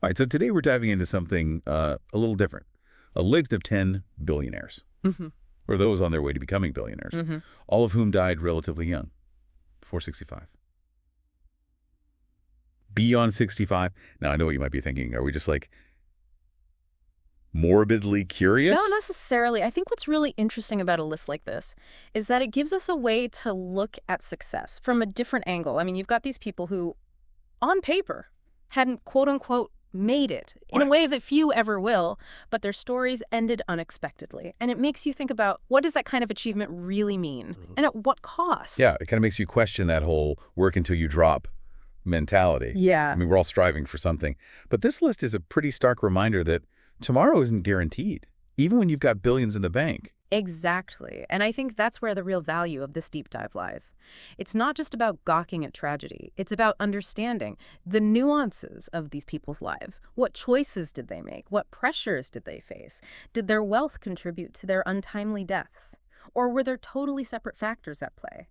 All right, so today we're diving into something a little different. A list of 10 billionaires, Hmm. or those on their way to becoming billionaires, Hmm. all of whom died relatively young, before 65. Beyond 65, now I know what you might be thinking. Are we just like morbidly Not curious? necessarily. I think what's really interesting about a list like this is that it gives us a way to look at success from a different angle. I mean, you've got these people who, on paper, hadn't quote unquote made it in a Right. way that few ever will, but their stories ended unexpectedly. And it makes you think about what does that kind of achievement really mean and at what cost? Yeah, it kind of makes you question that whole work until you drop mentality. I Yeah. mean, we're all striving for something. But this list is a pretty stark reminder that tomorrow isn't guaranteed, even when you've got billions in the bank. Exactly. And I think that's where the real value of this deep dive lies. It's not just about gawking at tragedy. It's about understanding the nuances of these people's lives. What choices did they make? What pressures did they face? Did their wealth contribute to their untimely deaths? Or were there totally separate factors at play?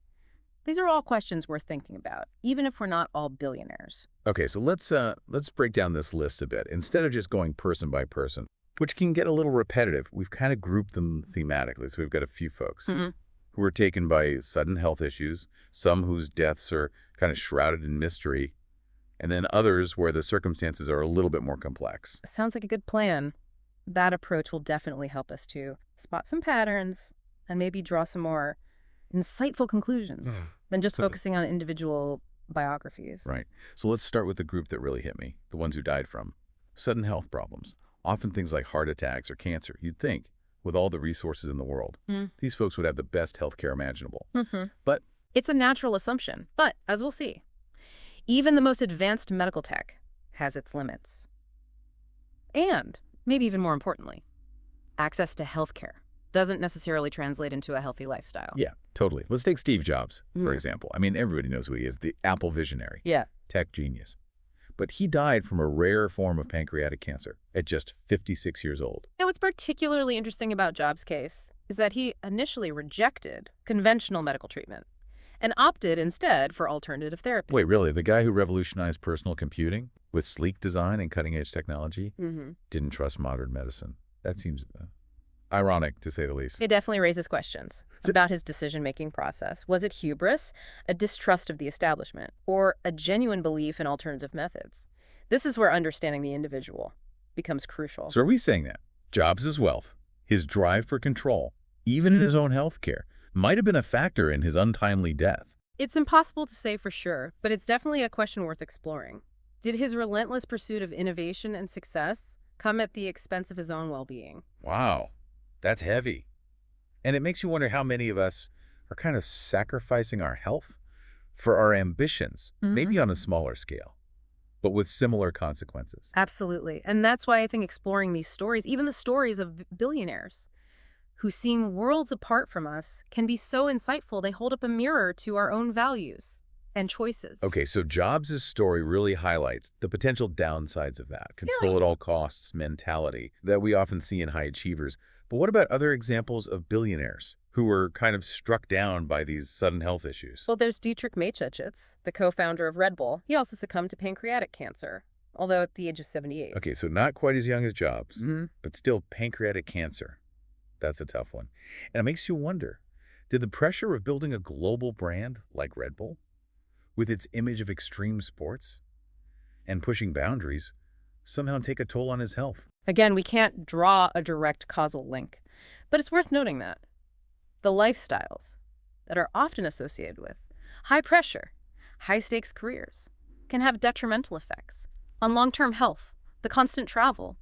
These are all questions worth thinking about, even if we're not all billionaires. Okay, so let's break down this list a bit. Instead of just going person by person, which can get a little repetitive, we've kind of grouped them thematically. So we've got a few folks Mm-mm. who were taken by sudden health issues, some whose deaths are kind of shrouded in mystery, and then others where the circumstances are a little bit more complex. Sounds like a good plan. That approach will definitely help us to spot some patterns and maybe draw some more insightful conclusions than just Totally. focusing on individual biographies. Right. So let's start with the group that really hit me, the ones who died from sudden health problems, often things like heart attacks or cancer. You'd think, with all the resources in the world, these folks would have the best health care imaginable. Mm-hmm. But It's a natural assumption, but as we'll see, even the most advanced medical tech has its limits. And, maybe even more importantly, access to healthcare doesn't necessarily translate into a healthy lifestyle. yeah, totally. Let's take Steve Jobs, for Mm. example. I mean, everybody knows who he is, the Apple visionary, Yeah. tech genius. But he died from a rare form of pancreatic cancer at just 56 years old. Now, what's particularly interesting about Jobs' case is that he initially rejected conventional medical treatment and opted instead for alternative therapy. Wait, really? The guy who revolutionized personal computing with sleek design and cutting-edge technology Mm-hmm. didn't trust modern medicine. That seems ironic, to say the least. It definitely raises questions about his decision-making process. Was it hubris, a distrust of the establishment, or a genuine belief in alternative methods? This is where understanding the individual becomes crucial. So are we saying that Jobs' wealth, his drive for control, even in his own health care, might have been a factor in his untimely death? It's impossible to say for sure, but it's definitely a question worth exploring. Did his relentless pursuit of innovation and success come at the expense of his own well-being? Wow, that's heavy. And it makes you wonder how many of us are kind of sacrificing our health for our ambitions, maybe on a smaller scale, but with similar consequences. Absolutely. And that's why I think exploring these stories, even the stories of billionaires who seem worlds apart from us, can be so insightful. They hold up a mirror to our own values and choices. Okay, so Jobs' story really highlights the potential downsides of that control at all costs mentality that we often see in high achievers. But what about other examples of billionaires who were kind of struck down by these sudden health issues? Well, there's Dietrich Mateschitz, the co-founder of Red Bull. He also succumbed to pancreatic cancer, although at the age of 78. Okay, so not quite as young as Jobs, Mm-hmm. but still pancreatic cancer. That's a tough one. And it makes you wonder, did the pressure of building a global brand like Red Bull, with its image of extreme sports and pushing boundaries, somehow take a toll on his health? Again, we can't draw a direct causal link, but it's worth noting that the lifestyles that are often associated with high pressure, high stakes careers can have detrimental effects on long-term health, the constant travel,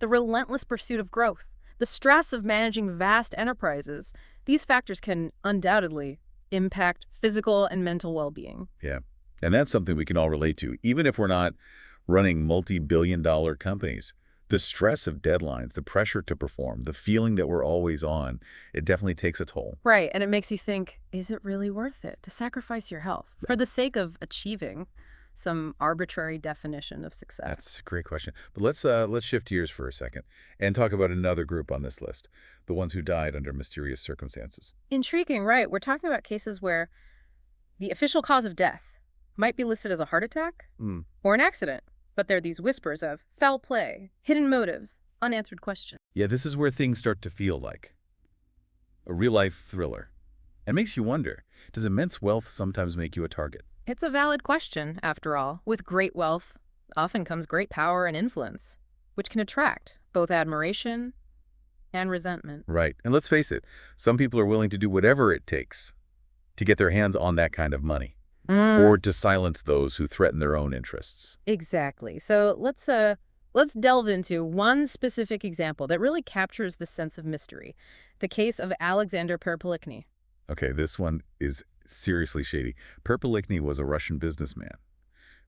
the relentless pursuit of growth, the stress of managing vast enterprises. These factors can undoubtedly impact physical and mental well-being. Yeah, and that's something we can all relate to, even if we're not running multi-billion-dollar companies. The stress of deadlines, the pressure to perform, the feeling that we're always on, it definitely takes a toll. Right, and it makes you think, is it really worth it to sacrifice your health for the sake of achieving some arbitrary definition of success? That's a great question. But let's shift gears for a second and talk about another group on this list, the ones who died under mysterious circumstances. Intriguing, right? We're talking about cases where the official cause of death might be listed as a heart attack Mm. or an accident, But there are these whispers of foul play, hidden motives, unanswered questions. Yeah, this is where things start to feel like a real-life thriller. And makes you wonder, does immense wealth sometimes make you a target? It's a valid question, after all. With great wealth often comes great power and influence, which can attract both admiration and resentment. Right. And let's face it, some people are willing to do whatever it takes to get their hands on that kind of money or to silence those who threaten their own interests. Exactly. So let's delve into one specific example that really captures the sense of mystery, the case of Alexander Perpelnikny. Okay, this one is seriously shady. Perpelnikny was a Russian businessman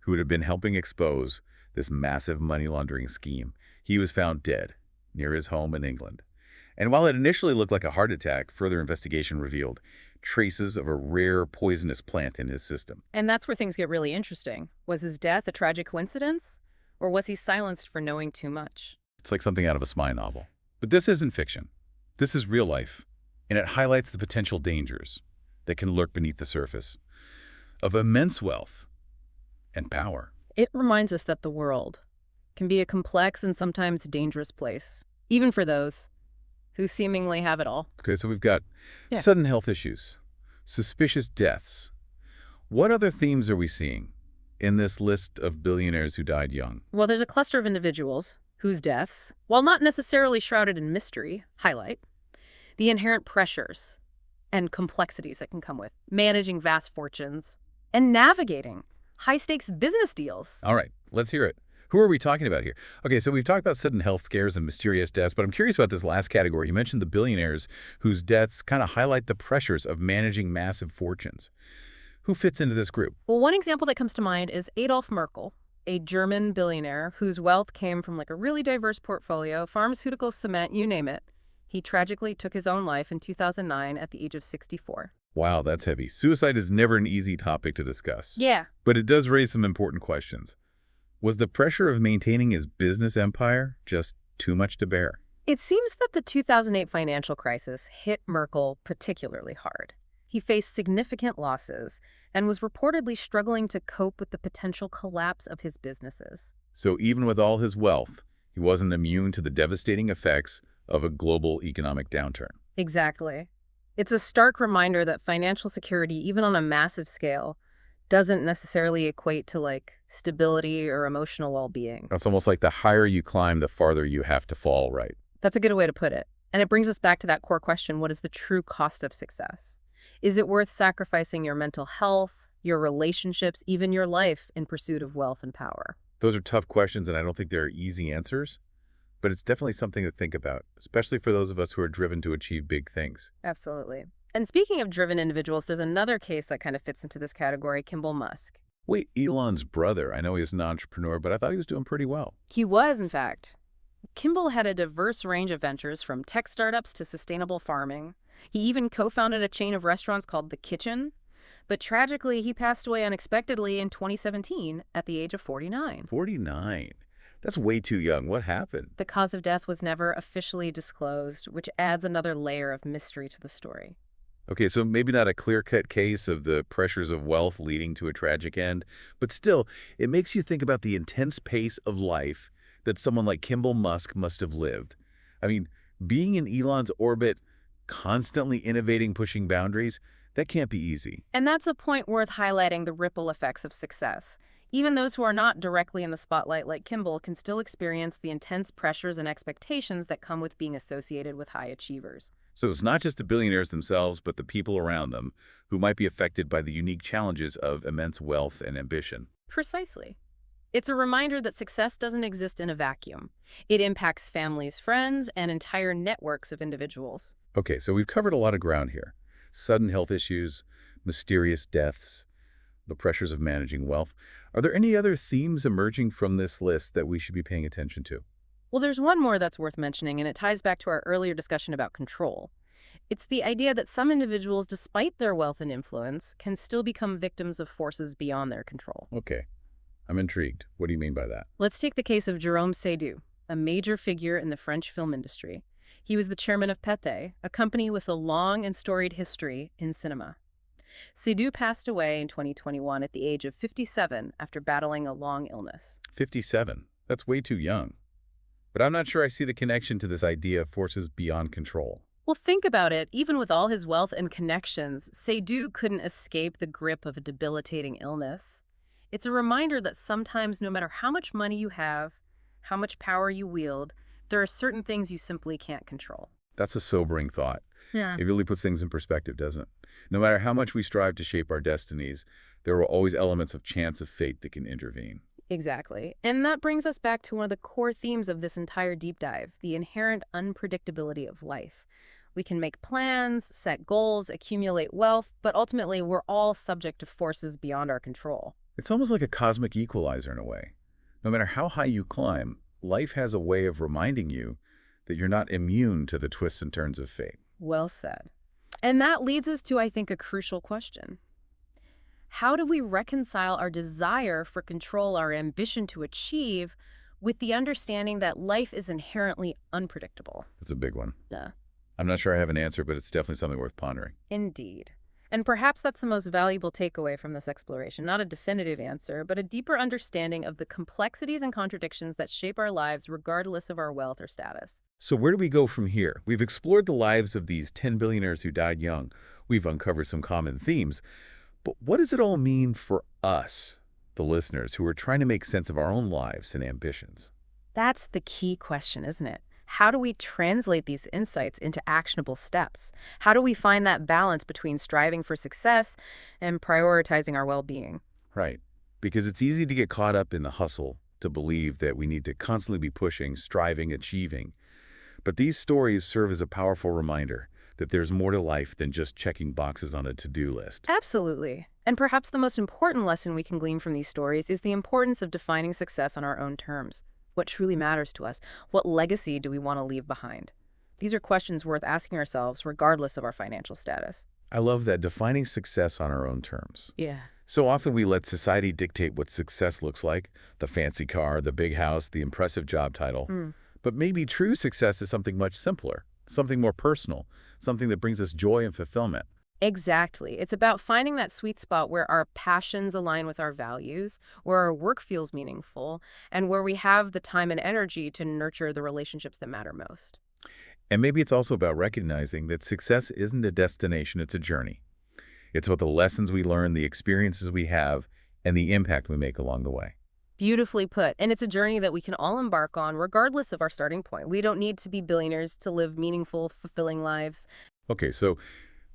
who had been helping expose this massive money laundering scheme. He was found dead near his home in England. And while it initially looked like a heart attack, further investigation revealed traces of a rare poisonous plant in his system. And that's where things get really interesting. Was his death a tragic coincidence? Or was he silenced for knowing too much? It's like something out of a spy novel. But this isn't fiction. This is real life, and it highlights the potential dangers that can lurk beneath the surface of immense wealth and power. It reminds us that the world can be a complex and sometimes dangerous place, even for those who seemingly have it all. Okay, so we've got Yeah. sudden health issues, suspicious deaths. What other themes are we seeing in this list of billionaires who died young? Well, there's a cluster of individuals whose deaths, while not necessarily shrouded in mystery, highlight the inherent pressures and complexities that can come with managing vast fortunes and navigating high-stakes business deals. All right, let's hear it. Who are we talking about here? Okay, so we've talked about sudden health scares and mysterious deaths, but I'm curious about this last category. You mentioned the billionaires whose deaths kind of highlight the pressures of managing massive fortunes. Who fits into this group? Well, one example that comes to mind is Adolf Merkel, a German billionaire whose wealth came from like a really diverse portfolio, pharmaceuticals, cement, you name it. He tragically took his own life in 2009 at the age of 64. Wow, that's heavy. Suicide is never an easy topic to discuss. Yeah. But it does raise some important questions. Was the pressure of maintaining his business empire just too much to bear? It seems that the 2008 financial crisis hit Merkel particularly hard. He faced significant losses and was reportedly struggling to cope with the potential collapse of his businesses. So even with all his wealth, he wasn't immune to the devastating effects of a global economic downturn. Exactly. It's a stark reminder that financial security, even on a massive scale, doesn't necessarily equate to like stability or emotional well-being. It's almost like the higher you climb, the farther you have to fall, right? That's a good way to put it. And it brings us back to that core question, what is the true cost of success? Is it worth sacrificing your mental health, your relationships, even your life in pursuit of wealth and power? Those are tough questions, and I don't think there are easy answers, but it's definitely something to think about, especially for those of us who are driven to achieve big things. Absolutely. And speaking of driven individuals, there's another case that kind of fits into this category, Kimball Musk. Wait, Elon's brother. I know he's an entrepreneur, but I thought he was doing pretty well. He was, in fact. Kimball had a diverse range of ventures, from tech startups to sustainable farming. He even co-founded a chain of restaurants called The Kitchen. But tragically, he passed away unexpectedly in 2017 at the age of 49. 49? That's way too young. What happened? The cause of death was never officially disclosed, which adds another layer of mystery to the story. Okay, so maybe not a clear-cut case of the pressures of wealth leading to a tragic end, but still, it makes you think about the intense pace of life that someone like Kimball Musk must have lived. I mean, being in Elon's orbit, constantly innovating, pushing boundaries, that can't be easy. And that's a point worth highlighting, the ripple effects of success. Even those who are not directly in the spotlight like Kimball can still experience the intense pressures and expectations that come with being associated with high achievers. So it's not just the billionaires themselves, but the people around them who might be affected by the unique challenges of immense wealth and ambition. Precisely. It's a reminder that success doesn't exist in a vacuum. It impacts families, friends, and entire networks of individuals. Okay, so we've covered a lot of ground here. Sudden health issues, mysterious deaths, the pressures of managing wealth. Are there any other themes emerging from this list that we should be paying attention to? Well, there's one more that's worth mentioning, and it ties back to our earlier discussion about control. It's the idea that some individuals, despite their wealth and influence, can still become victims of forces beyond their control. Okay, I'm intrigued. What do you mean by that? Let's take the case of Jérôme Seydoux, a major figure in the French film industry. He was the chairman of Pathé, a company with a long and storied history in cinema. Seydoux passed away in 2021 at the age of 57 after battling a long illness. 57. That's way too young. But I'm not sure I see the connection to this idea of forces beyond control. Well, think about it. Even with all his wealth and connections, Seydoux couldn't escape the grip of a debilitating illness. It's a reminder that sometimes, no matter how much money you have, how much power you wield, there are certain things you simply can't control. That's a sobering thought. Yeah. It really puts things in perspective, doesn't it? No matter how much we strive to shape our destinies, there are always elements of chance of fate that can intervene. Exactly. And that brings us back to one of the core themes of this entire deep dive, the inherent unpredictability of life. We can make plans, set goals, accumulate wealth, but ultimately we're all subject to forces beyond our control. It's almost like a cosmic equalizer in a way. No matter how high you climb, life has a way of reminding you that you're not immune to the twists and turns of fate. Well said. And that leads us to, I think, a crucial question. How do we reconcile our desire for control, our ambition to achieve, with the understanding that life is inherently unpredictable? That's a big one. Yeah. I'm not sure I have an answer, but it's definitely something worth pondering. Indeed. And perhaps that's the most valuable takeaway from this exploration. Not a definitive answer, but a deeper understanding of the complexities and contradictions that shape our lives regardless of our wealth or status. So where do we go from here? We've explored the lives of these 10 billionaires who died young. We've uncovered some common themes. But what does it all mean for us, the listeners, who are trying to make sense of our own lives and ambitions? That's the key question, isn't it? How do we translate these insights into actionable steps? How do we find that balance between striving for success and prioritizing our well-being? Right. Because it's easy to get caught up in the hustle, to believe that we need to constantly be pushing, striving, achieving. But these stories serve as a powerful reminder that there's more to life than just checking boxes on a to-do list. Absolutely. And perhaps the most important lesson we can glean from these stories is the importance of defining success on our own terms. What truly matters to us? What legacy do we want to leave behind? These are questions worth asking ourselves regardless of our financial status. I love that, defining success on our own terms. Yeah. So often we let society dictate what success looks like, the fancy car, the big house, the impressive job title. But maybe true success is something much simpler, something more personal, something that brings us joy and fulfillment. Exactly. It's about finding that sweet spot where our passions align with our values, where our work feels meaningful, and where we have the time and energy to nurture the relationships that matter most. And maybe it's also about recognizing that success isn't a destination, it's a journey. It's about the lessons we learn, the experiences we have, and the impact we make along the way. Beautifully put. And it's a journey that we can all embark on regardless of our starting point. We don't need to be billionaires to live meaningful, fulfilling lives. Okay, so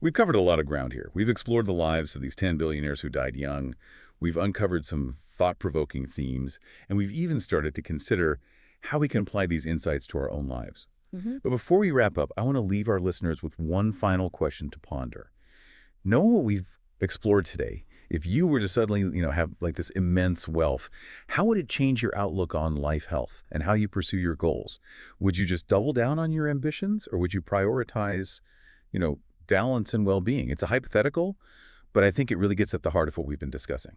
we've covered a lot of ground here. We've explored the lives of these 10 billionaires who died young. We've uncovered some thought-provoking themes, and we've even started to consider how we can apply these insights to our own lives. But before we wrap up, I want to leave our listeners with one final question to ponder. Knowing what we've explored today, if you were to suddenly, have like this immense wealth, how would it change your outlook on life health and how you pursue your goals? Would you just double down on your ambitions, or would you prioritize, balance and well-being? It's a hypothetical, but I think it really gets at the heart of what we've been discussing.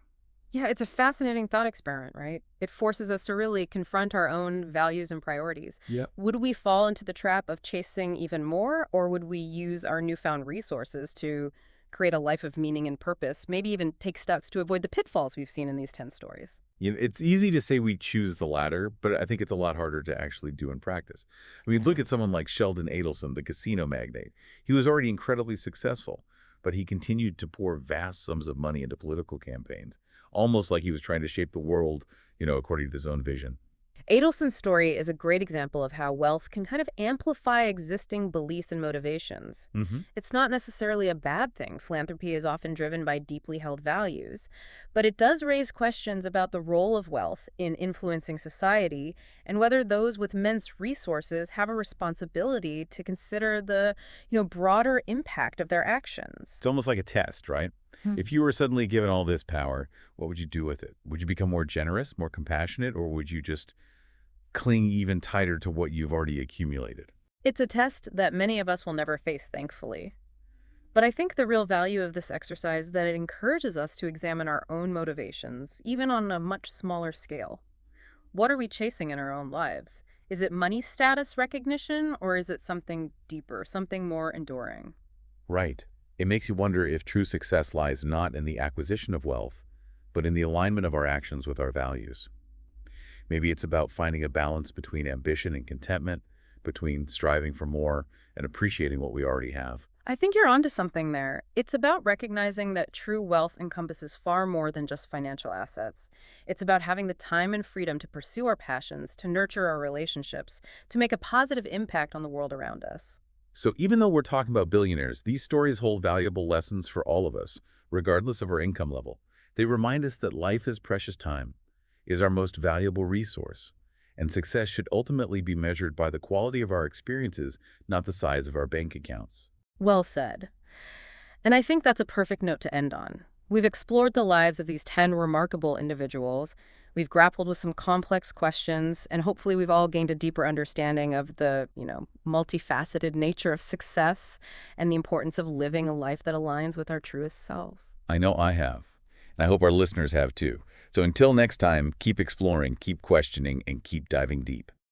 Yeah, it's a fascinating thought experiment, right? It forces us to really confront our own values and priorities. Yeah. Would we fall into the trap of chasing even more, or would we use our newfound resources to create a life of meaning and purpose, maybe even take steps to avoid the pitfalls we've seen in these 10 stories? It's easy to say we choose the latter, but I think it's a lot harder to actually do in practice. I mean, look at someone like Sheldon Adelson, the casino magnate. He was already incredibly successful, but he continued to pour vast sums of money into political campaigns, almost like he was trying to shape the world, according to his own vision. Adelson's story is a great example of how wealth can kind of amplify existing beliefs and motivations. It's not necessarily a bad thing. Philanthropy is often driven by deeply held values, but it does raise questions about the role of wealth in influencing society and whether those with immense resources have a responsibility to consider the, broader impact of their actions. It's almost like a test, right? If you were suddenly given all this power, what would you do with it? Would you become more generous, more compassionate, or would you just cling even tighter to what you've already accumulated? It's a test that many of us will never face, thankfully. But I think the real value of this exercise is that it encourages us to examine our own motivations, even on a much smaller scale. What are we chasing in our own lives? Is it money status recognition, or is it something deeper, something more enduring? Right. It makes you wonder if true success lies not in the acquisition of wealth, but in the alignment of our actions with our values. Maybe it's about finding a balance between ambition and contentment, between striving for more and appreciating what we already have. I think you're onto something there. It's about recognizing that true wealth encompasses far more than just financial assets. It's about having the time and freedom to pursue our passions, to nurture our relationships, to make a positive impact on the world around us. So even though we're talking about billionaires, these stories hold valuable lessons for all of us, regardless of our income level. They remind us that life is precious time, is our most valuable resource, and success should ultimately be measured by the quality of our experiences, not the size of our bank accounts. Well said. And I think that's a perfect note to end on. We've explored the lives of these 10 remarkable individuals. We've grappled with some complex questions, and hopefully we've all gained a deeper understanding of the, multifaceted nature of success and the importance of living a life that aligns with our truest selves. I know I have, and I hope our listeners have too. So until next time, keep exploring, keep questioning, and keep diving deep.